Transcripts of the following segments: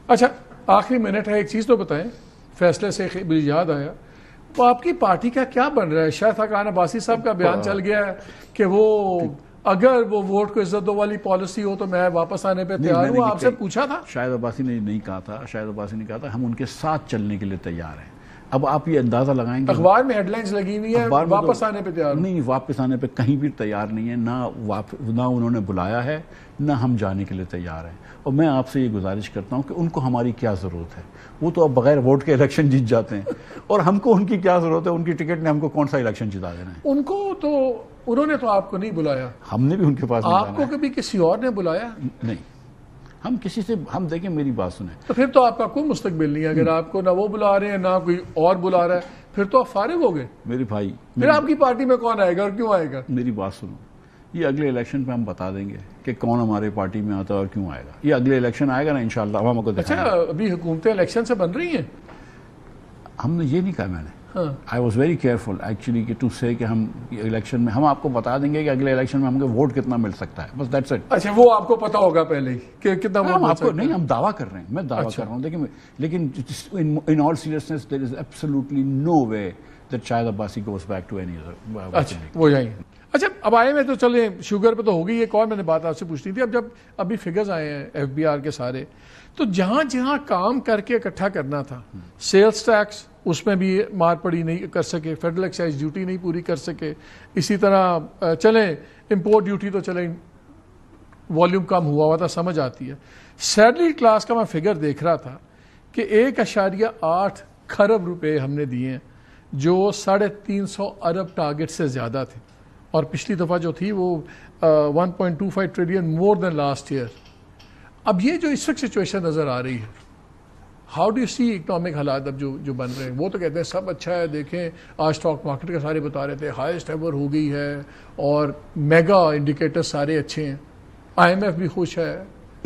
اچھا آخری منٹ ہے، ایک چیز تو بتائیں، فیصلے سے مجھے یاد آیا، وہ آپ کی پارٹی کا کیا بن رہا ہے؟ شاہد حقان عباسی صاحب کا بیان چل گیا ہے کہ وہ اگر وہ ووٹ کو عزت دو والی پالیسی ہو تو میں واپس آنے پہ تیار ہوں. آپ سے پوچھا تھا؟ شاہد عباسی نے نہیں کہا تھا، شاہد عباسی نے کہا تھا ہم ان کے ساتھ چلنے کے لیے تیار ہیں. اب آپ یہ اندازہ لگائیں گے، اخبار میں ہیڈ لائنز لگی ہوئی ہیں واپس آنے پہ تیار. نہیں، واپس آنے پہ کہیں بھی تیار نہیں ہے، نہ انہوں نے بلایا ہے، نہ ہم جانے کے لیے تیار ہیں. اور میں آپ سے یہ گزارش کرتا ہوں کہ ان کو ہماری کیا ضرورت ہے؟ وہ تو اب بغیر ووٹ کے الیکشن جیت جاتے ہیں، اور ہم کو ان کی کیا ضرورت ہے؟ ان کی ٹکٹ نے ہم کو کون سا الیکشن جتا دینا ہے؟ ان کو تو انہوں نے تو آپ کو نہیں بلایا، ہم نے بھی ان کے پاس نہیں آپ کو کبھی کسی اور نے بلایا؟ نہیں، ہم کسی سے، ہم دیکھیں میری بات سنیں، تو پھر تو آپ کا کوئی مستقبل نہیں ہے. اگر آپ کو نہ وہ بلا رہے ہیں نہ کوئی اور بلا رہا ہے، پھر تو آپ فارغ ہو گئے. میرے بھائی، پھر آپ کی پارٹی میں کون آئے گا اور کیوں آئے گا؟ میری بات سنو، یہ اگلے الیکشن پہ ہم بتا دیں گے کہ کون ہمارے پارٹی میں آتا ہے اور کیوں آئے گا. یہ اگلے الیکشن آئے گا نا انشاءاللہ، ہم کو دکھائیں گے. اچھا ابھی حکومتیں الیکشن سے بن رہی ہیں؟ ہم نے یہ نہیں کہا، میں نے I was very careful actually to say کہ ہم الیکشن میں ہم آپ کو بتا دیں گے کہ اگلے الیکشن میں ہم کو ووٹ کتنا مل سکتا ہے، بس that's it. اچھا وہ آپ کو پتا ہوگا پہلے ہی کہ کتنا ووٹ مل سکتا ہے؟ نہیں، ہم دعویٰ کر رہے ہیں، میں دعویٰ کر رہا ہوں. لیکن in all seriousness there is absolutely no way that Shahid Abbasi goes back to any other. اچھا وہ یہیں. اچھا اب آئے میں تو چلیں شوگر پہ تو ہو گئی. ایک اور میں نے بات آپ سے پوچھنی تھی، اب جب ابھی فگرز آئے ہیں ایف بی آر کے سارے، تو جہاں جہاں کام کر کے اکٹھا کرنا تھا، سیلز ٹیکس اس میں بھی مار پڑی نہیں کر سکے، فیڈرل ایکسائز ڈیوٹی نہیں پوری کر سکے، اسی طرح چلیں امپورٹ ڈیوٹی تو چلیں والیوم کم ہوا تھا، سمجھ آتی ہے. سیلری کلاس کا میں فگر دیکھ رہا تھا کہ 1.8 کھرب روپے ہم نے دیے ہیں، جو 350 ارب ٹارگٹ سے زیادہ تھے، اور پچھلی دفعہ جو تھی وہ 1.25 ٹریلین مور دین لاسٹ ایئر. اب یہ جو اس وقت سچویشن نظر آ رہی ہے، how do you see economic حالات اب جو بن رہے ہیں؟ وہ تو کہتے ہیں سب اچھا ہے، دیکھیں آج اسٹاک مارکیٹ کا سارے بتا رہے تھے ہائیسٹ ایور ہو گئی ہے، اور میگا انڈیکیٹر سارے اچھے ہیں، آئی ایم ایف بھی خوش ہے،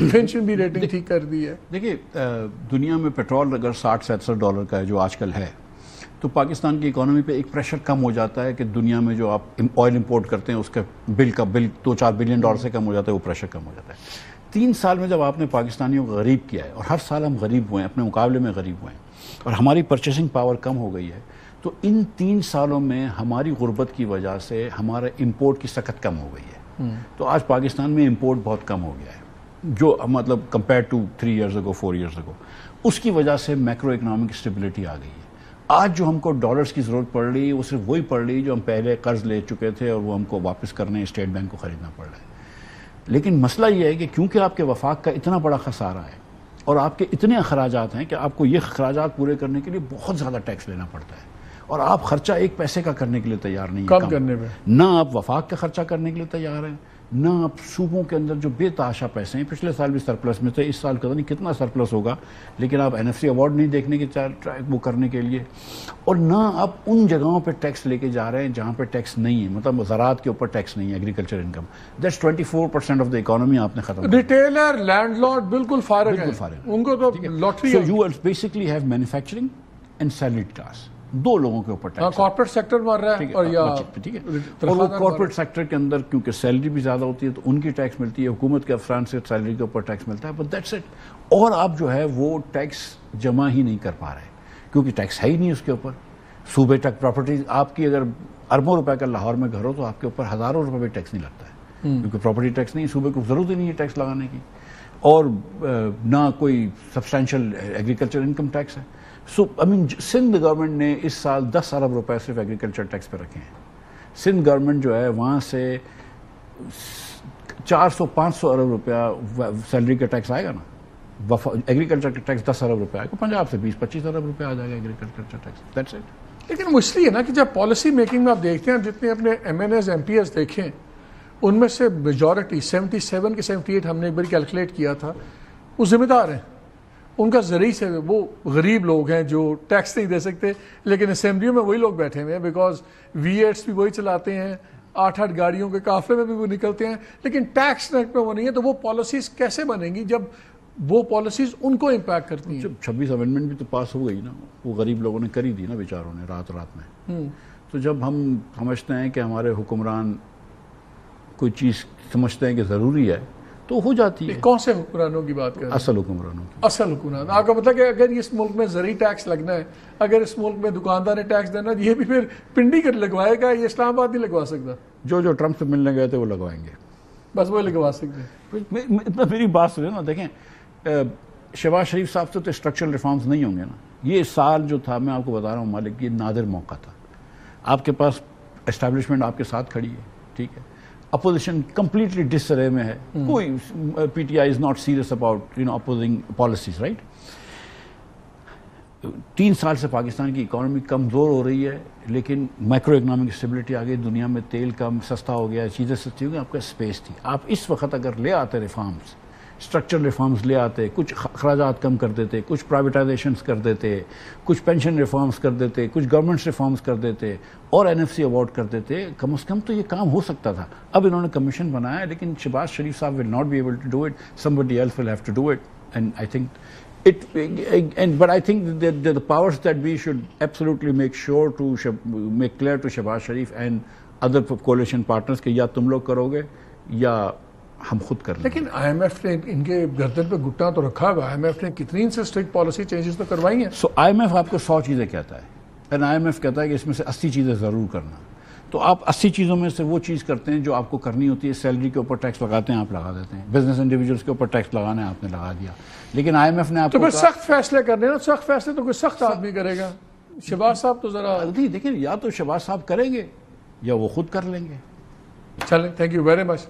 فنچ بھی ریٹنگ ٹھیک کر دی ہے. دیکھیے دنیا میں پیٹرول اگر $60-67 کا ہے جو آج کل ہے، تو پاکستان کی اکانومی پہ ایک پریشر کم ہو جاتا ہے کہ دنیا میں جو آپ آئل امپورٹ کرتے ہیں اس کا بل $2-4 بلین سے کم ہو جاتا ہے، وہ پریشر کم ہو جاتا ہے. 3 سال میں جب آپ نے پاکستانیوں کو غریب کیا ہے، اور ہر سال ہم غریب ہوئے ہیں، اپنے مقابلے میں غریب ہوئے ہیں، اور ہماری پرچیسنگ پاور کم ہو گئی ہے، تو ان 3 سالوں میں ہماری غربت کی وجہ سے ہمارے امپورٹ کی سخت کم ہو گئی ہے. تو آج پاکستان میں امپورٹ بہت کم ہو گیا ہے، جو مطلب compare to 3 years ago 4 years ago. اس کی وجہ سے میکرو اکنامک اسٹیبلٹی آ گئی ہے. آج جو ہم کو ڈالرز کی ضرورت پڑ رہی ہے وہ صرف وہی پڑ رہی ہے جو ہم پہلے قرض لے چکے تھے اور وہ ہم کو واپس کرنے اسٹیٹ بینک کو خریدنا پڑ رہا ہے. لیکن مسئلہ یہ ہے کہ کیونکہ آپ کے وفاق کا اتنا بڑا خسارہ ہے اور آپ کے اتنے اخراجات ہیں کہ آپ کو یہ اخراجات پورے کرنے کے لیے بہت زیادہ ٹیکس لینا پڑتا ہے، اور آپ خرچہ 1 پیسے کا کرنے کے لیے تیار نہیں ہیں، کم کرنے میں نہ آپ وفاق کا خرچہ کرنے کے لیے تیار ہیں، نہ آپ صوبوں کے اندر جو بے تحاشا پیسے ہیں. پچھلے سال بھی سرپلس میں تھے، اس سال پتہ نہیں کتنا سرپلس ہوگا، لیکن آپ NFC ایوارڈ نہیں دیکھنے کے وہ کرنے کے لیے، اور نہ آپ ان جگہوں پہ ٹیکس لے کے جا رہے ہیں جہاں پہ ٹیکس نہیں ہے. مطلب زراعت کے اوپر ٹیکس نہیں ہے، agriculture income that's 24% of the economy آپ نے ختم. ریٹیلر لینڈ لارڈ بالکل فارغ ہے، ان کو تو lottery. So you basically have manufacturing and salaried class، 2 لوگوں کے اوپر ٹیکس. کارپوریٹ سیکٹر مر رہا ہے، اور یا ٹھیک ہے، اور وہ کارپوریٹ سیکٹر کے اندر کیونکہ سیلری بھی زیادہ ہوتی ہے تو ان کی ٹیکس ملتی ہے، حکومت کے افسران سے سیلری کے اوپر ٹیکس ملتا ہے، بٹ دیٹس اٹ. اور آپ جو ہے وہ ٹیکس جمع ہی نہیں کر پا رہے کیونکہ ٹیکس ہے ہی نہیں اس کے اوپر. صوبے تک پراپرٹی آپ کی اگر اربوں روپے کا لاہور میں گھر ہو تو آپ کے اوپر ہزاروں روپے بھی ٹیکس نہیں لگتا ہے، کیونکہ پراپرٹی ٹیکس نہیں، صوبے کو ضرورت ہی نہیں ہے ٹیکس لگانے کی، اور نہ کوئی سبسٹینشل ایگریکلچر انکم ٹیکس ہے. سو سندھ گورنمنٹ نے اس سال 10 ارب روپے صرف ایگریکلچر ٹیکس پہ رکھے ہیں. سندھ گورنمنٹ جو ہے وہاں سے 400-500 ارب روپیہ سیلری کا ٹیکس آئے گا نا، ایگریکلچر کا ٹیکس 10 ارب روپے آئے گا، پنجاب سے 20-25 ارب روپے آ جائے گا ایگریکلچر ٹیکس. That's it. لیکن وہ اس لیے نا کہ جب پالیسی میکنگ میں آپ دیکھتے ہیں، جتنے اپنے MNAs MPs دیکھیں، ان میں سے میجورٹی 77 کے 78 ہم نے ایک بار کیلکولیٹ کیا تھا، وہ ذمہ دار ہیں. ان کا ذریعے سے وہ غریب لوگ ہیں جو ٹیکس نہیں دے سکتے، لیکن اسمبلیوں میں وہی لوگ بیٹھے ہوئے ہیں، بیکاز V8 بھی وہی چلاتے ہیں، 8 گاڑیوں کے قافلے میں بھی وہ نکلتے ہیں، لیکن ٹیکس نیٹ میں وہ نہیں ہے. تو وہ پالیسیز کیسے بنیں گی جب وہ پالیسیز ان کو امپیکٹ کرتی ہیں؟ جب 26 امینڈمنٹ بھی تو پاس ہو گئی نا، وہ غریب لوگوں نے کری دی نا بیچاروں نے رات میں. تو جب ہم سمجھتے ہیں کہ ہمارے حکمران کوئی چیز سمجھتے ہیں کہ ضروری ہے تو ہو جاتی ہے. کون سے حکمرانوں کی بات کر رہے ہیں؟ اصل حکمرانوں کی. اصل حکمران. آپ کا مطلب کہ اگر اس ملک میں زرعی ٹیکس لگنا ہے، اگر اس ملک میں دکاندار نے ٹیکس دینا ہے، یہ بھی پھر پنڈی کر لگوائے گا، یہ اسلام آباد نہیں لگوا سکتا. جو ٹرمپ سے ملنے گئے تھے وہ لگوائیں گے، بس وہ لگوا سکتے ہیں. اتنا میری بات سنیں نا. دیکھیں شہباز شریف صاحب سے تو اسٹرکچرل ریفارمز نہیں ہوں گے نا. یہ سال جو تھا، میں آپ کو بتا رہا ہوں مالک، یہ نادر موقع تھا. آپ کے پاس اسٹیبلشمنٹ آپ کے ساتھ کھڑی ہے، ٹھیک ہے، اپوزیشن کمپلیٹلی ڈس رے میں ہے، کوئی P T I is not serious about opposing policies, right. 3 سال سے پاکستان کی اکانومی کمزور ہو رہی ہے، لیکن مائکرو اکنامک اسٹیبلٹی آ گئی، دنیا میں تیل کم سستا ہو گیا، چیزیں سستی ہو گئی، آپ کا اسپیس تھی. آپ اس وقت اگر لے آتے ریفارمز، اسٹرکچرل ریفارمز لے آتے، کچھ اخراجات کم کر دیتے، کچھ پرائیویٹائزیشنز کر دیتے، کچھ پینشن ریفارمز کر دیتے، کچھ گورنمنٹس ریفارمز کر دیتے اور این ایف سی ایوارڈ کر دیتے، کم از کم تو یہ کام ہو سکتا تھا. اب انہوں نے کمیشن بنایا، لیکن شہباز شریف صاحب will not be able to do it, somebody else will have to do it. And I think but I think that the powers that we should absolutely make sure to make clear to Shehbaz Sharif and other coalition partners کہ یا تم لوگ کرو گے یا ہم خود کر لیں. لیکن آئی ایم ایف نے ان کے گردن پہ گھٹنا تو رکھا ہوا. آئی ایم ایف نے کتنی ان سے اسٹرکٹ پالیسی چینجز تو کروائی ہیں. سو آئی ایم ایف آپ کو 100 چیزیں کہتا ہے، اینڈ آئی ایم ایف کہتا ہے کہ اس میں سے 80 چیزیں ضرور کرنا. تو آپ 80 چیزوں میں سے وہ چیز کرتے ہیں جو آپ کو کرنی ہوتی ہے. سیلری کے اوپر ٹیکس لگاتے ہیں، آپ لگا دیتے ہیں. بزنس انڈیویجولس کے اوپر ٹیکس لگانا ہے، آپ نے لگا دیا. لیکن آئی ایم ایف نے آپ تو کو پھر سخت فیصلے کرنے نا، سخت فیصلے تو کوئی سخت آدمی کرے گا. شہباز صاحب تو ذرا نہیں، دیکھیں یا تو شہباز صاحب کریں گے یا وہ خود کر لیں گے. چلیں. Thank you very much.